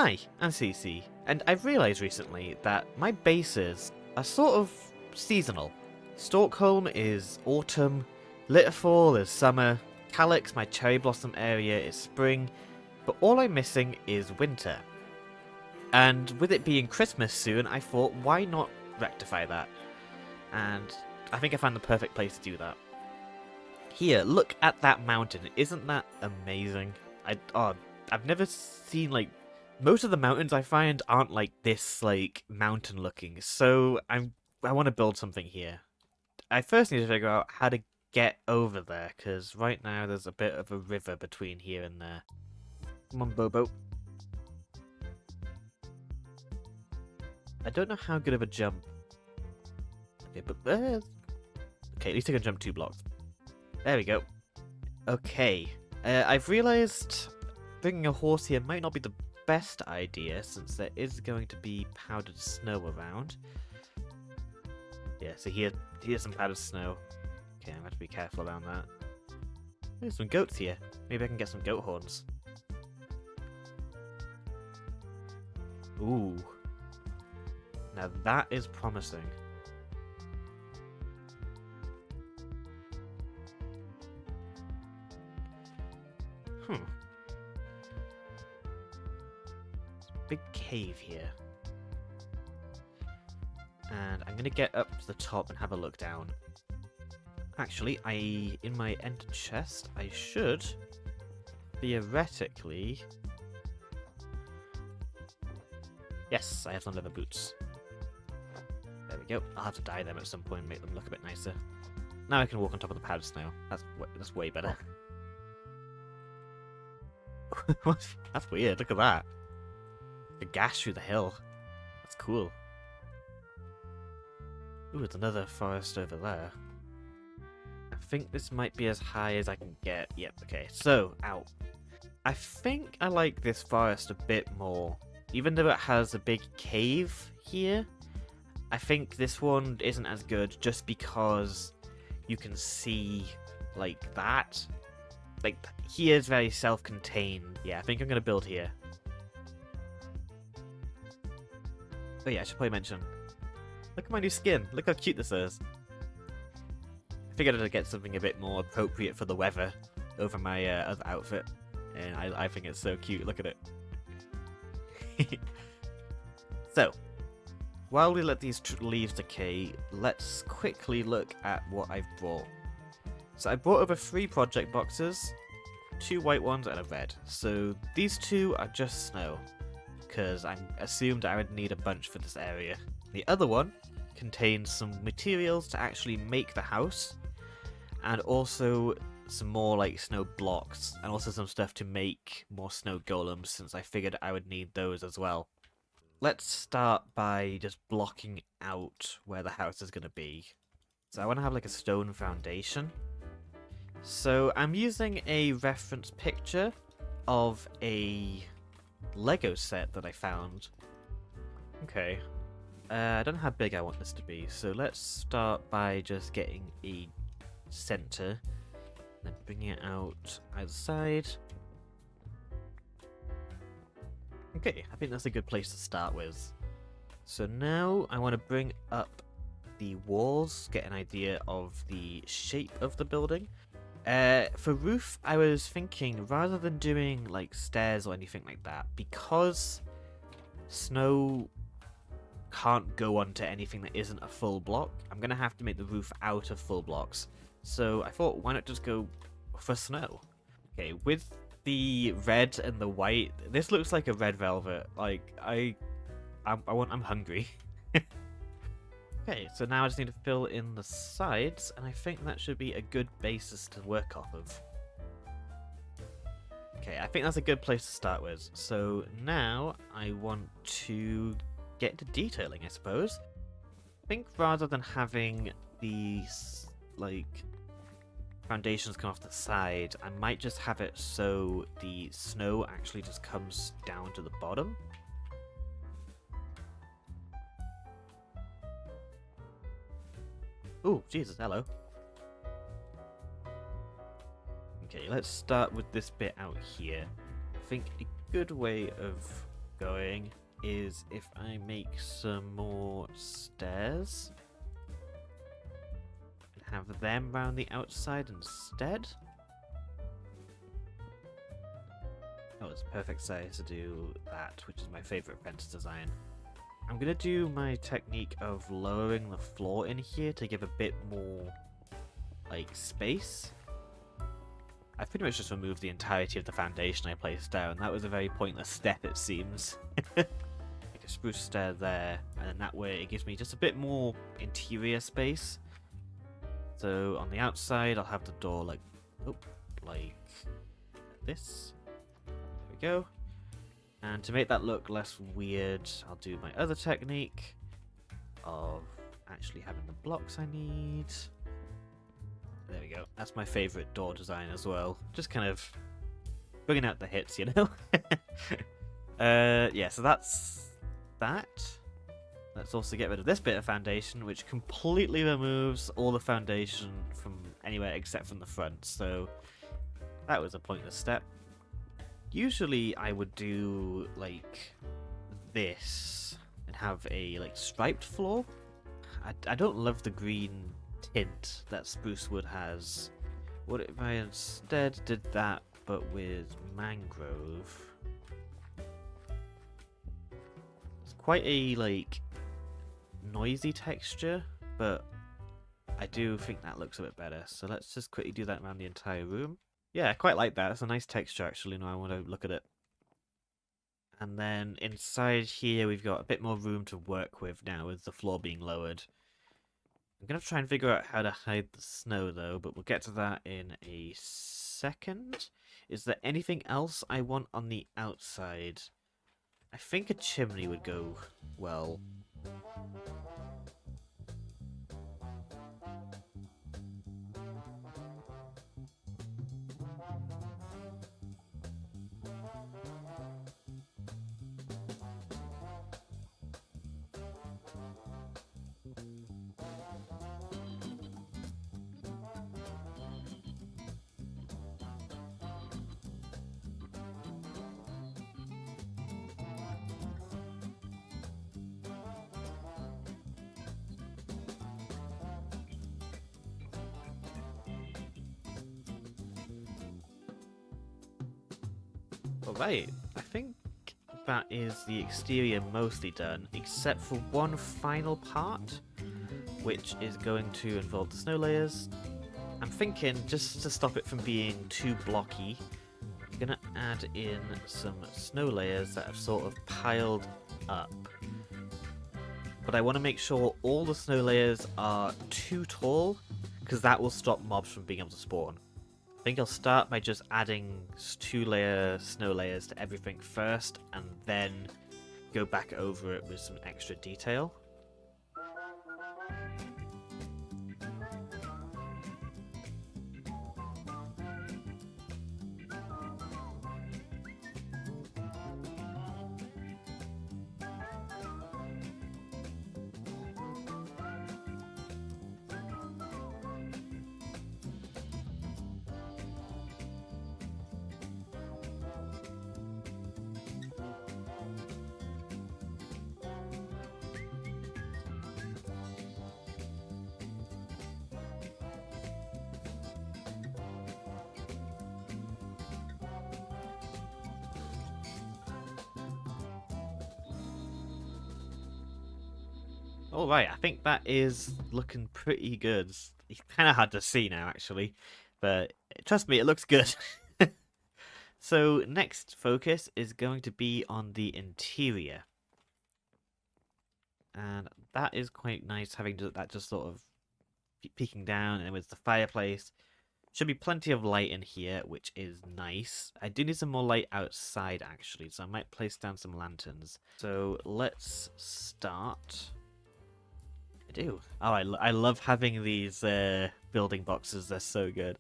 Hi, I'm CC, and I've realised recently that my bases are sort of seasonal. Stockholm is autumn, Litterfall is summer, Calyx, my cherry blossom area, is spring, but all I'm missing is winter. And with it being Christmas soon, I thought, why not rectify that? And I think I found the perfect place to do that. Here, look at that mountain. Isn't that amazing? I've never seen, like, most of the mountains I find aren't like this, like, mountain looking. So I want to build something here. I first need to figure out how to get over there, because right now there's a bit of a river between here and there. Come on, Bobo. I don't know how good of a jump. Okay, but okay, at least I can jump 2 blocks. There we go. Okay, I've realised bringing a horse here might not be the best idea, since there is going to be powdered snow around. Yeah, so here's some powdered snow. Okay, I'm going to have to be careful around that. There's some goats here. Maybe I can get some goat horns. Ooh. Now that is promising. Big cave here. And I'm gonna get up to the top and have a look down. Actually, in my ender chest, I should theoretically... Yes, I have some leather boots. There we go. I'll have to dye them at some point and make them look a bit nicer. Now I can walk on top of the powdered snow. That's way better. That's weird, look at that. A gash through the hill. That's cool. Ooh, it's another forest over there. I think this might be as high as I can get. Yep, okay. So, out. I think I like this forest a bit more. Even though it has a big cave here, I think this one isn't as good just because you can see, like, that. Like, here's very self-contained. Yeah, I think I'm going to build here. Oh yeah, I should probably mention. Look at my new skin. Look how cute this is. I figured I'd get something a bit more appropriate for the weather over my other outfit. And I think it's so cute. Look at it. So, while we let these leaves decay, let's quickly look at what I've brought. So I brought over 3 project boxes, 2 white ones and a red. So these 2 are just snow, because I assumed I would need a bunch for this area. The other one contains some materials to actually make the house, and also some more like snow blocks, and also some stuff to make more snow golems, since I figured I would need those as well. Let's start by just blocking out where the house is going to be. So I want to have like a stone foundation. So I'm using a reference picture of a Lego set that I found. Okay. I don't know how big I want this to be, so let's start by just getting a center, then bringing it out either side. Okay, I think that's a good place to start with. So now I want to bring up the walls, get an idea of the shape of the building. For roof, I was thinking, rather than doing like stairs or anything like that, because snow can't go onto anything that isn't a full block, I'm going to have to make the roof out of full blocks. So I thought, why not just go for snow? Okay, with the red and the white, this looks like a red velvet. Like, I'm hungry. Okay, so now I just need to fill in the sides, and I think that should be a good basis to work off of. Okay, I think that's a good place to start with. So now I want to get into detailing, I suppose. I think rather than having these, like, foundations come off the side, I might just have it so the snow actually just comes down to the bottom. Oh, Jesus, hello. Okay, let's start with this bit out here. I think a good way of going is if I make some more stairs and have them round the outside instead. Oh, it's perfect size to do that, which is my favourite fence design. I'm going to do my technique of lowering the floor in here to give a bit more, like, space. I've pretty much just removed the entirety of the foundation I placed down. That was a very pointless step, it seems. Make a spruce stair there, and then that way it gives me just a bit more interior space. So on the outside, I'll have the door like this. There we go. And to make that look less weird, I'll do my other technique of actually having the blocks I need. There we go. That's my favourite door design as well. Just kind of bringing out the hits, you know? Yeah, so that's that. Let's also get rid of this bit of foundation, which completely removes all the foundation from anywhere except from the front. So that was a pointless step. Usually I would do like this and have a like striped floor. I don't love the green tint that spruce wood has. What if I instead did that but with mangrove? It's quite a like noisy texture, but I do think that looks a bit better. So let's just quickly do that around the entire room. Yeah, I quite like that. It's a nice texture actually, now I want to look at it. And then inside here we've got a bit more room to work with now with the floor being lowered. I'm going to try and figure out how to hide the snow though, but we'll get to that in a second. Is there anything else I want on the outside? I think a chimney would go well. Alright, I think that is the exterior mostly done, except for one final part, which is going to involve the snow layers. I'm thinking, just to stop it from being too blocky, I'm going to add in some snow layers that have sort of piled up. But I want to make sure all the snow layers are too tall, because that will stop mobs from being able to spawn. I think I'll start by just adding 2 snow layers to everything first, and then go back over it with some extra detail. Alright, I think that is looking pretty good. It's kind of hard to see now, actually, but trust me, it looks good. So, next focus is going to be on the interior. And that is quite nice, having that just sort of peeking down, and with the fireplace. Should be plenty of light in here, which is nice. I do need some more light outside, actually, so I might place down some lanterns. So, let's start. I do. Oh, I love having these building boxes. They're so good.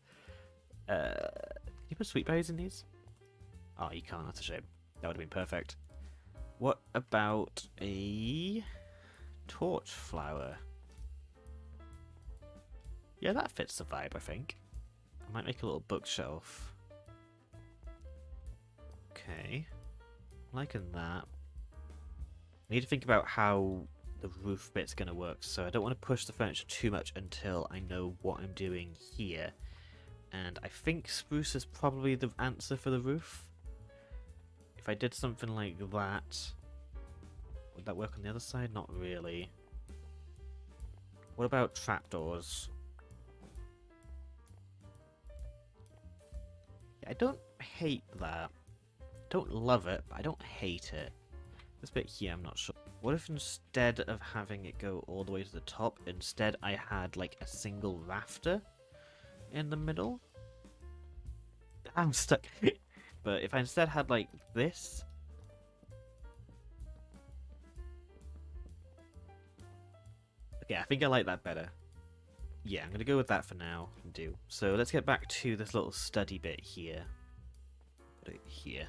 Can you put sweet berries in these? Oh, you can't. That's a shame. That would have been perfect. What about a torch flower? Yeah, that fits the vibe, I think. I might make a little bookshelf. Okay. I'm liking that. I need to think about how the roof bit's going to work, so I don't want to push the furniture too much until I know what I'm doing here. And I think spruce is probably the answer for the roof. If I did something like that, would that work on the other side? Not really. What about trapdoors? I don't hate that. Don't love it, but I don't hate it. This bit here, I'm not sure. What if instead of having it go all the way to the top, instead I had like a single rafter in the middle? I'm stuck. But if I instead had like this. Okay, I think I like that better. Yeah, I'm going to go with that for now. So let's get back to this little study bit here. Put it here.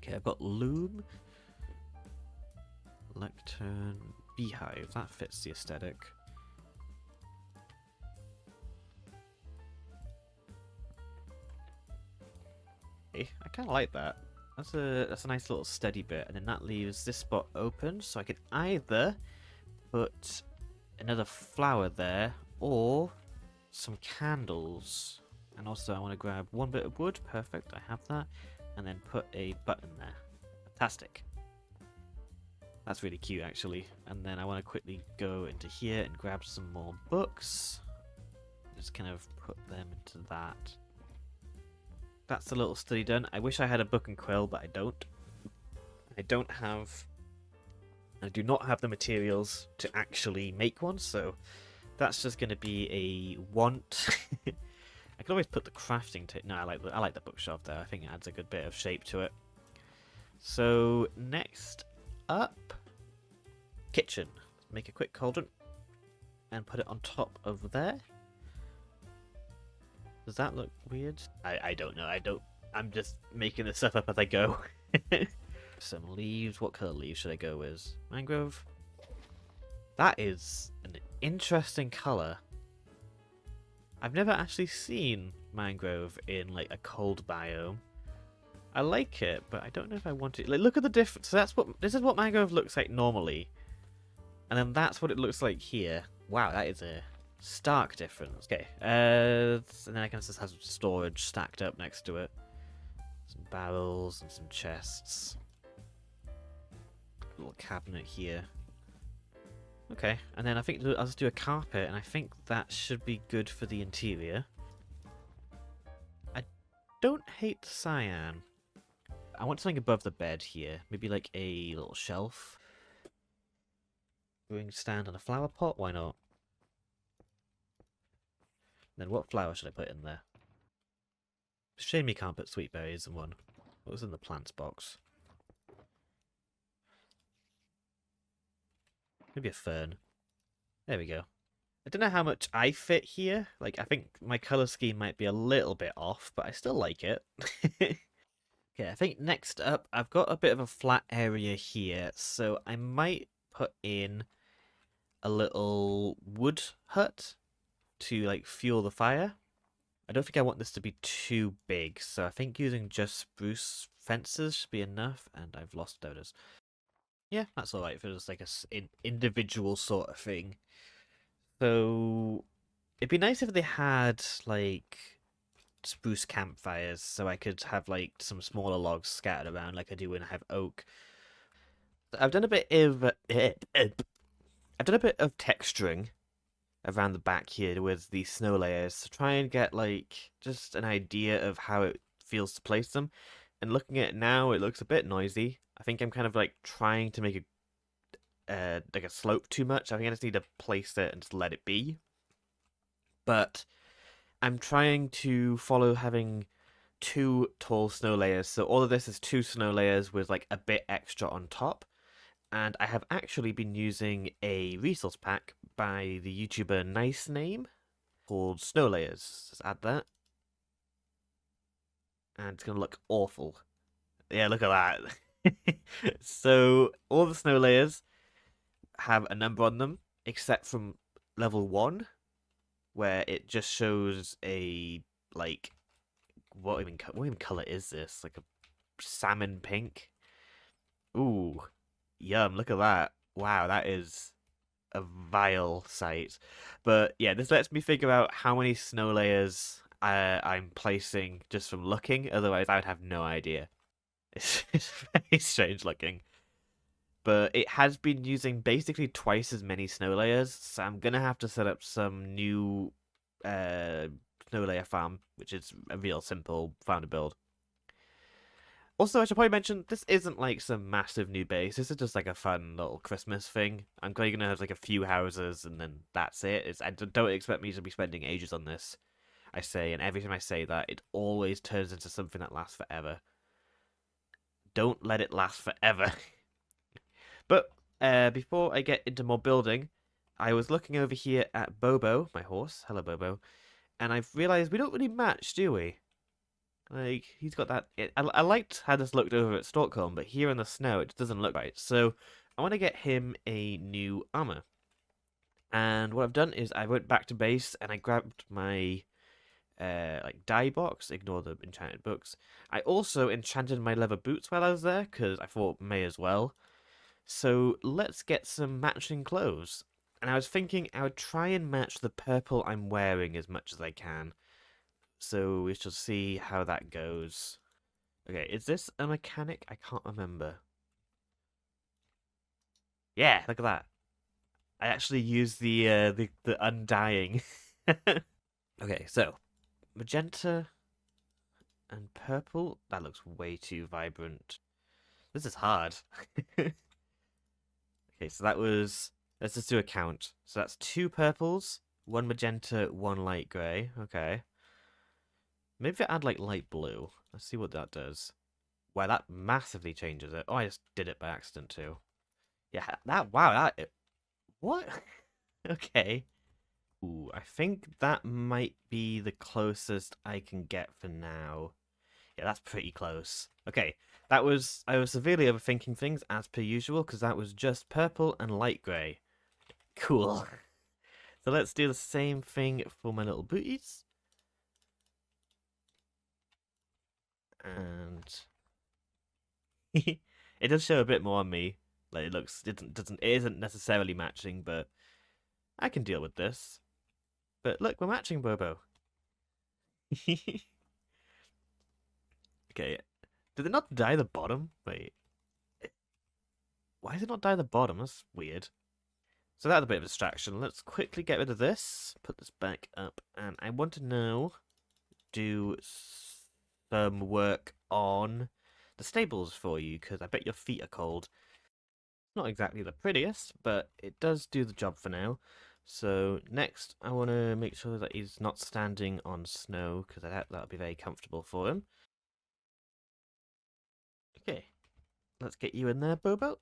Okay, I've got loom, lectern, beehive. That fits the aesthetic. Okay, I kind of like that. That's a nice little steady bit, and then that leaves this spot open, so I could either put another flower there or some candles. And also, I want to grab one bit of wood. Perfect, I have that. And then put a button there. Fantastic. That's really cute, actually. And then I want to quickly go into here and grab some more books. Just kind of put them into that. That's the little study done. I wish I had a book and quill, but I don't. I do not have the materials to actually make one, so that's just going to be a want. I could always put the crafting table. No, I like the bookshelf there. I think it adds a good bit of shape to it. So next up, kitchen. Make a quick cauldron and put it on top of there. Does that look weird? I don't know. I'm just making this stuff up as I go. Some leaves. What color leaves should I go with? Mangrove. That is an interesting color. I've never actually seen mangrove in like a cold biome. I like it, but I don't know if I want it. Like, look at the difference. So this is what mangrove looks like normally, and then that's what it looks like here. Wow, that is a stark difference. Okay, and then I can just have some storage stacked up next to it. Some barrels and some chests. Little cabinet here. Okay, and then I think I'll just do a carpet, and I think that should be good for the interior. I don't hate the cyan. I want something above the bed here. Maybe like a little shelf. Brewing stand and a flower pot, why not? Then what flower should I put in there? Shame you can't put sweet berries in one. What was in the plants box? Maybe a fern. There we go. I don't know how much I fit here. Like, I think my colour scheme might be a little bit off, but I still like it. Okay, I think next up, I've got a bit of a flat area here, so I might put in a little wood hut to, like, fuel the fire. I don't think I want this to be too big, so I think using just spruce fences should be enough, and I've lost donors. Yeah, that's alright for just like an individual sort of thing. So it'd be nice if they had like spruce campfires, so I could have like some smaller logs scattered around like I do when I have oak. I've done a bit of texturing around the back here with the snow layers to try and get like just an idea of how it feels to place them. And looking at it now, it looks a bit noisy. I think I'm kind of like trying to make like a slope too much. I think I just need to place it and just let it be. But I'm trying to follow having 2 tall snow layers. So all of this is 2 snow layers with like a bit extra on top. And I have actually been using a resource pack by the YouTuber Nice Name called Snow Layers. Just add that. And it's going to look awful. Yeah, look at that. So all the snow layers have a number on them, except from level 1, where it just shows a, like, what even color is this? Like a salmon pink. Ooh, yum, look at that. Wow, that is a vile sight. But yeah, this lets me figure out how many snow layers I'm placing just from looking. Otherwise, I would have no idea. It's very strange looking. But it has been using basically twice as many snow layers, so I'm gonna have to set up some new uh, snow layer farm, which is a real simple farm to build. Also, I should probably mention, this isn't like some massive new base. This is just like a fun little Christmas thing. I'm probably gonna have like a few houses and then that's it. I don't expect me to be spending ages on this, I say, and every time I say that, it always turns into something that lasts forever. Don't let it last forever. But before I get into more building, I was looking over here at Bobo, my horse. Hello, Bobo. And I've realized we don't really match, do we? Like, he's got that... I liked how this looked over at Stockholm, but here in the snow, it just doesn't look right. So, I want to get him a new armor. And what I've done is I went back to base, and I grabbed my, like, dye box. Ignore the enchanted books. I also enchanted my leather boots while I was there, because I thought may as well. So, let's get some matching clothes. And I was thinking I would try and match the purple I'm wearing as much as I can. So we shall see how that goes. Okay, is this a mechanic? I can't remember. Yeah, look at that. I actually used the undying. Okay, so magenta and purple. That looks way too vibrant. This is hard. Okay, so that was. Let's just do a count. So that's 2 purples, 1 magenta, 1 light grey. Okay. Maybe if I add like light blue. Let's see what that does. Wow, that massively changes it. Oh, I just did it by accident too. Yeah, wow, what? Okay. Ooh, I think that might be the closest I can get for now. Yeah, that's pretty close. Okay, I was severely overthinking things as per usual because that was just purple and light grey. Cool. So let's do the same thing for my little booties. And it does show a bit more on me. Like it isn't necessarily matching, but I can deal with this. But look, we're matching, Bobo. Okay. Did it not dye the bottom? Wait. Why did it not dye the bottom? That's weird. So that's a bit of a distraction. Let's quickly get rid of this. Put this back up. And I want to now do some work on the stables for you, because I bet your feet are cold. Not exactly the prettiest, but it does do the job for now. So next, I want to make sure that he's not standing on snow, because I doubt that'll be very comfortable for him. Okay, let's get you in there, Bobo.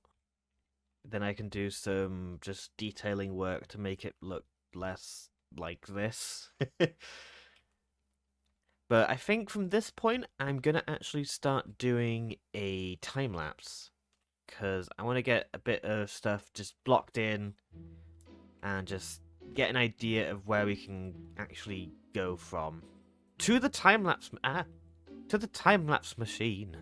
Then I can do some just detailing work to make it look less like this. But I think from this point, I'm going to actually start doing a time-lapse. Because I want to get a bit of stuff just blocked in and just get an idea of where we can actually go from. To the time-lapse... to the time-lapse machine.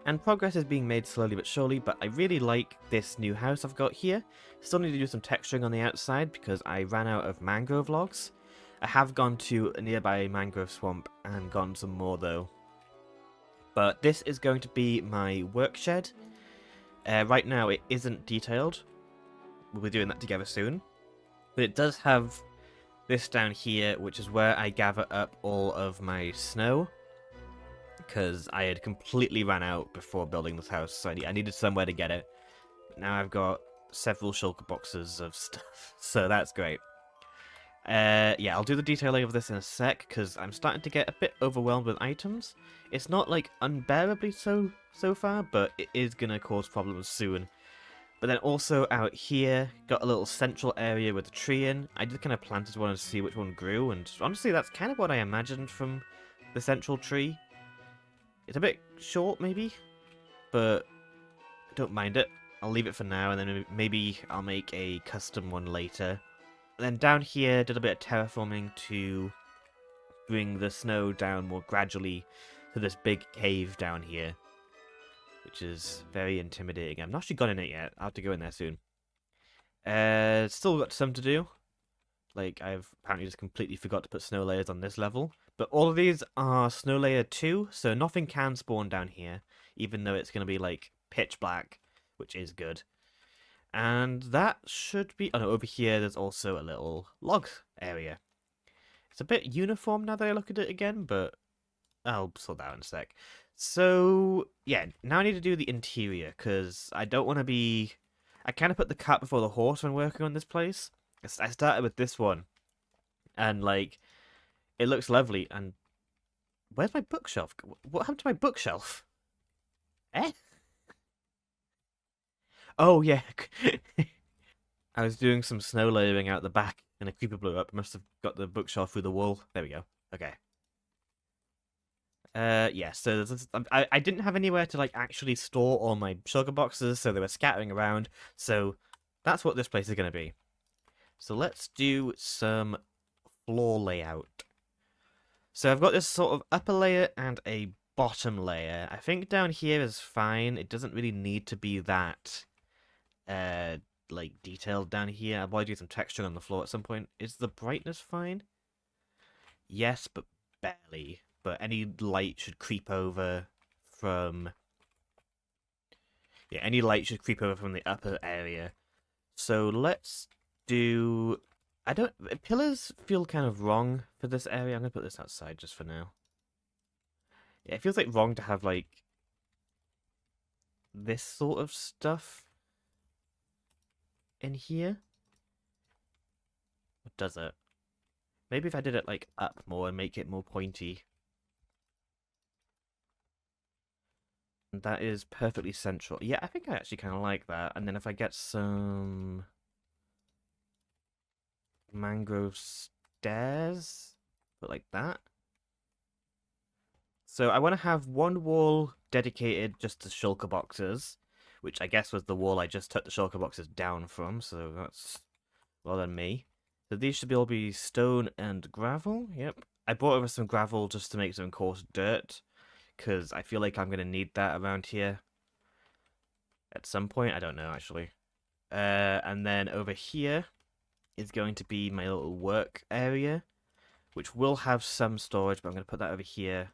And progress is being made slowly but surely, but I really like this new house I've got here. Still need to do some texturing on the outside because I ran out of mangrove logs. I have gone to a nearby mangrove swamp and gotten some more though. But this is going to be my work shed. Right now it isn't detailed. We'll be doing that together soon. But it does have this down here, which is where I gather up all of my snow. Because I had completely ran out before building this house, so I needed somewhere to get it. Now I've got several shulker boxes of stuff, so that's great. Yeah, I'll do the detailing of this in a sec, because I'm starting to get a bit overwhelmed with items. It's not, like, unbearably so far, but it is going to cause problems soon. But then also out here, got a little central area with a tree in. I just kind of planted one to see which one grew, and honestly, that's kind of what I imagined from the central tree. It's a bit short, maybe, but I don't mind it. I'll leave it for now, and then maybe I'll make a custom one later. And then down here, did a bit of terraforming to bring the snow down more gradually to this big cave down here, which is very intimidating. I've not actually gone in it yet. I'll have to go in there soon. Still got some to do. Like, I've apparently just completely forgot to put snow layers on this level. But all of these are snow layer 2, so nothing can spawn down here, even though it's going to be, like, pitch black, which is good. And that should be... Oh no, over here there's also a little log area. It's a bit uniform now that I look at it again, but I'll sort that out in a sec. So, yeah, now I need to do the interior, because I don't want to be... I kind of put the cart before the horse when working on this place. I started with this one, and, like, it looks lovely, and... Where's my bookshelf? What happened to my bookshelf? Eh? Oh, yeah. I was doing some snow layering out the back, and a creeper blew up. Must have got the bookshelf through the wall. There we go. Okay. Yeah, so I didn't have anywhere to, like, actually store all my sugar boxes, so they were scattering around. So that's what this place is going to be. So let's do some floor layout. So I've got this sort of upper layer and a bottom layer. I think down here is fine. It doesn't really need to be that, like, detailed down here. I'll probably do some texture on the floor at some point. Is the brightness fine? Yes, but barely. But any light should creep over from... Yeah, any light should creep over from the upper area. So let's do... Pillars feel kind of wrong for this area. I'm going to put this outside just for now. Yeah, it feels like wrong to have, like, this sort of stuff in here. What does it? Maybe if I did it, like, up more and make it more pointy. That is perfectly central. Yeah, I think I actually kind of like that. And then if I get some mangrove stairs, put like that. So I want to have one wall dedicated just to shulker boxes, which I guess was the wall I just took the shulker boxes down from, so that's well done me. So these should all be stone and gravel. Yep. I brought over some gravel just to make some coarse dirt, because I feel like I'm going to need that around here at some point. I don't know, actually. And then over here is going to be my little work area, which will have some storage, but I'm going to put that over here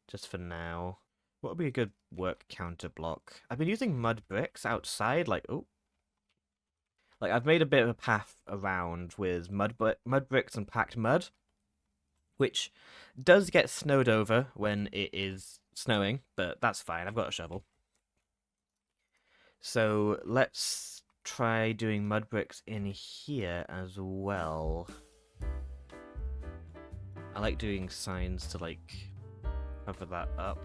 just for now. What would be a good work counter block? I've been using mud bricks outside, like, oh. Like, I've made a bit of a path around with mud bricks and packed mud, which does get snowed over when it is snowing, but that's fine. I've got a shovel. So let's try doing mud bricks in here as well. I like doing signs to, like, cover that up.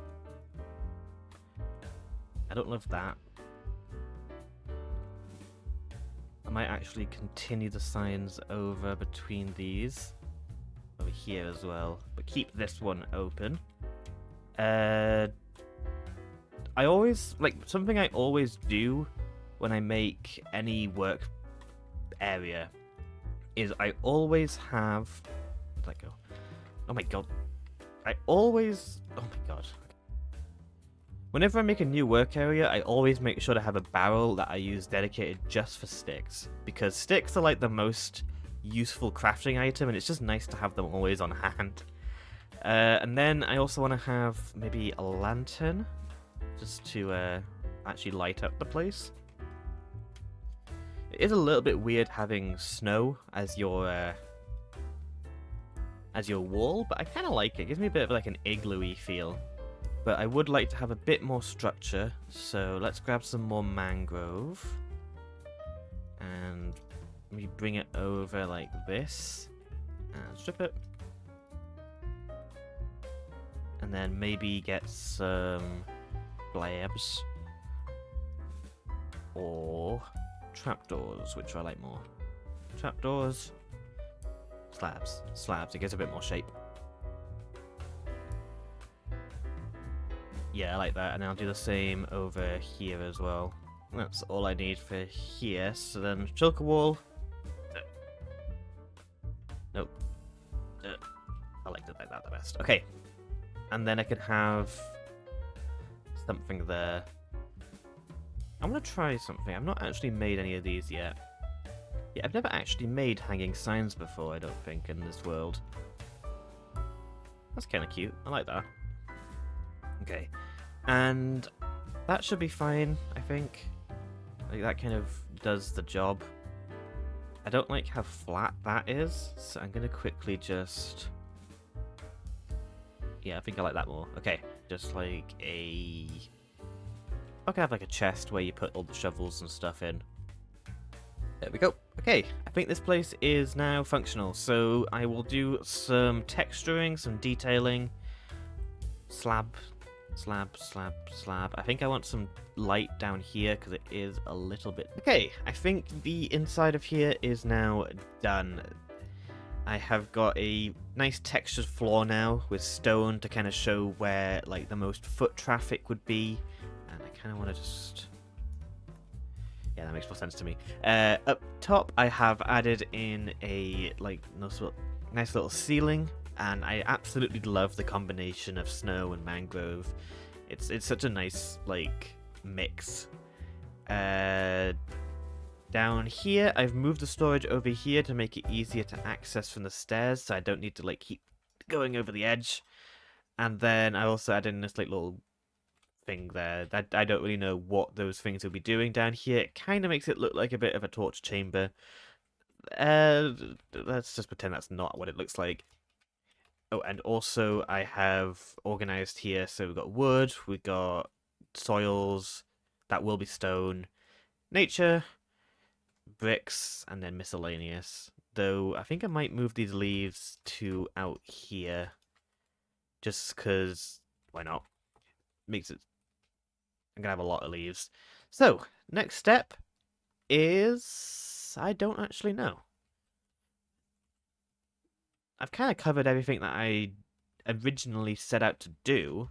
I don't love that. I might actually continue the signs over between these. Over here as well. But keep this one open. I always, like, something I always do when I make any work area is I always have... Where'd that go? Oh my god. Oh my god. Whenever I make a new work area, I always make sure to have a barrel that I use dedicated just for sticks. Because sticks are like the most useful crafting item, and it's just nice to have them always on hand. And then I also want to have maybe a lantern, just to actually light up the place. It is a little bit weird having snow as your wall, but I kind of like it. It gives me a bit of like an igloo-y feel. But I would like to have a bit more structure, so let's grab some more mangrove. And maybe bring it over like this. And strip it. And then maybe get some slabs. Or trapdoors, which I like more. Trapdoors. Slabs. Slabs, it gives a bit more shape. Yeah, I like that, and I'll do the same over here as well. That's all I need for here, so then choker wall. Nope. I like that the best. Okay. And then I could have something there. I'm gonna try something. I've not actually made any of these yet. Yeah, I've never actually made hanging signs before, I don't think, in this world. That's kind of cute. I like that. Okay. And that should be fine, I think. Like, that kind of does the job. I don't like how flat that is, so I'm gonna quickly just... Yeah, I think I like that more. Okay, just like a... I can have like a chest where you put all the shovels and stuff in. There we go. Okay, I think this place is now functional, so I will do some texturing, some detailing. Slab. I think I want some light down here because it is a little bit... Okay, I think the inside of here is now done. I have got a nice textured floor now with stone to kind of show where like the most foot traffic would be. And I kind of want to just... Yeah, that makes more sense to me. Up top, I have added in a like nice little ceiling. And I absolutely love the combination of snow and mangrove. It's such a nice like mix. Down here, I've moved the storage over here to make it easier to access from the stairs, so I don't need to like keep going over the edge. And then I also added in this like little thing there. That I don't really know what those things will be doing down here. It kind of makes it look like a bit of a torture chamber. Let's just pretend that's not what it looks like. Oh, and also I have organized here, so we've got wood, we've got soils, that will be stone, nature, bricks, and then miscellaneous. Though I think I might move these leaves to out here, just because, why not? Makes it, I'm gonna have a lot of leaves. So, next step is, I don't actually know. I've kind of covered everything that I originally set out to do,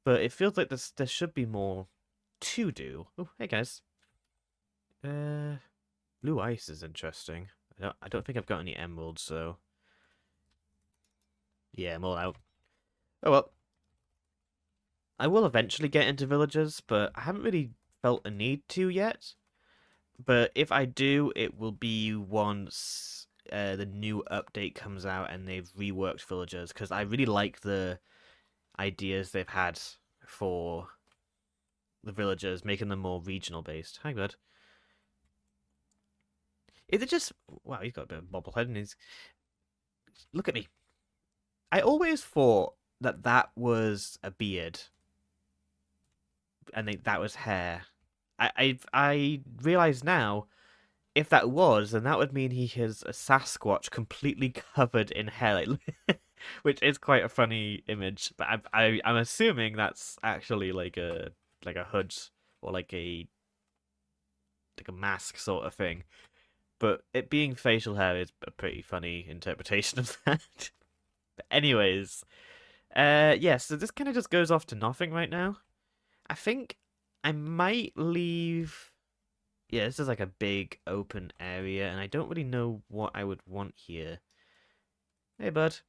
but it feels like there should be more to do. Oh, hey guys. Blue ice is interesting. I don't think I've got any emeralds, so yeah, I'm all out. Oh well. I will eventually get into villagers, but I haven't really felt a need to yet. But if I do, it will be once the new update comes out and they've reworked villagers, because I really like the ideas they've had for the villagers, making them more regional based. Hi, bud. Is it just... Wow, he's got a bit of bobblehead and he's... Look at me. I always thought that that was a beard. And that was hair. I realise now, if that was, then that would mean he has a Sasquatch completely covered in hair, like, which is quite a funny image. But I'm assuming that's actually like a hood or like a mask sort of thing. But it being facial hair is a pretty funny interpretation of that. But anyways, yeah. So this kind of just goes off to nothing right now. I think I might leave... Yeah, this is like a big open area, and I don't really know what I would want here. Hey, bud.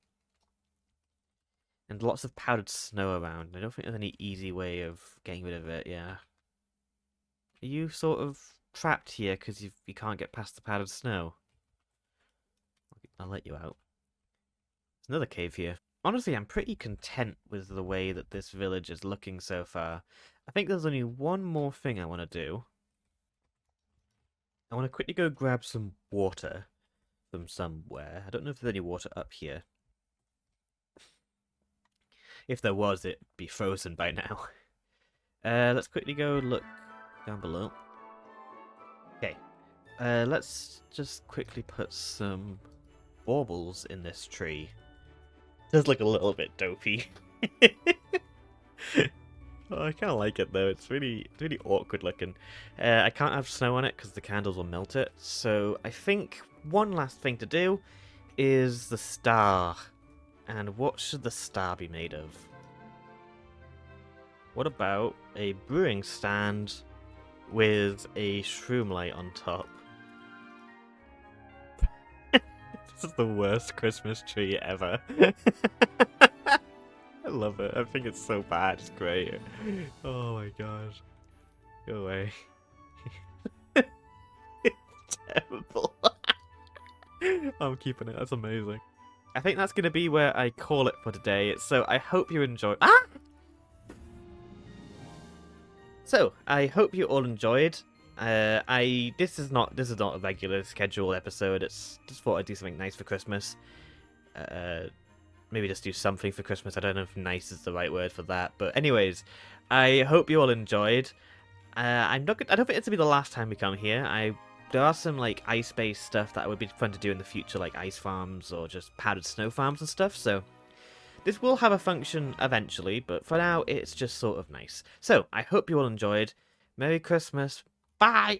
And lots of powdered snow around. I don't think there's any easy way of getting rid of it, yeah. Are you sort of trapped here because you can't get past the powdered snow? I'll let you out. There's another cave here. Honestly, I'm pretty content with the way that this village is looking so far. I think there's only one more thing I want to do. I want to quickly go grab some water from somewhere. I don't know if there's any water up here. If there was, it'd be frozen by now. Let's quickly go look down below. Okay. Let's just quickly put some baubles in this tree. It does look a little bit dopey. Oh, I kind of like it though. It's really awkward looking. I can't have snow on it because the candles will melt it. So I think one last thing to do is the star. And what should the star be made of? What about a brewing stand with a shroom light on top? This is the worst Christmas tree ever. I love it. I think it's so bad. It's great. Oh my gosh. Go away. It's terrible. I'm keeping it. That's amazing. I think that's going to be where I call it for today. So I hope you enjoy. Ah! So I hope you all enjoyed. This is not a regular scheduled episode. It's just thought I'd do something nice for Christmas. Maybe just do something for Christmas. I don't know if nice is the right word for that. But anyways, I hope you all enjoyed. I don't think it's to be the last time we come here. There are some like ice-based stuff that would be fun to do in the future, like ice farms or just powdered snow farms and stuff. So this will have a function eventually, but for now it's just sort of nice. So I hope you all enjoyed. Merry Christmas. Bye!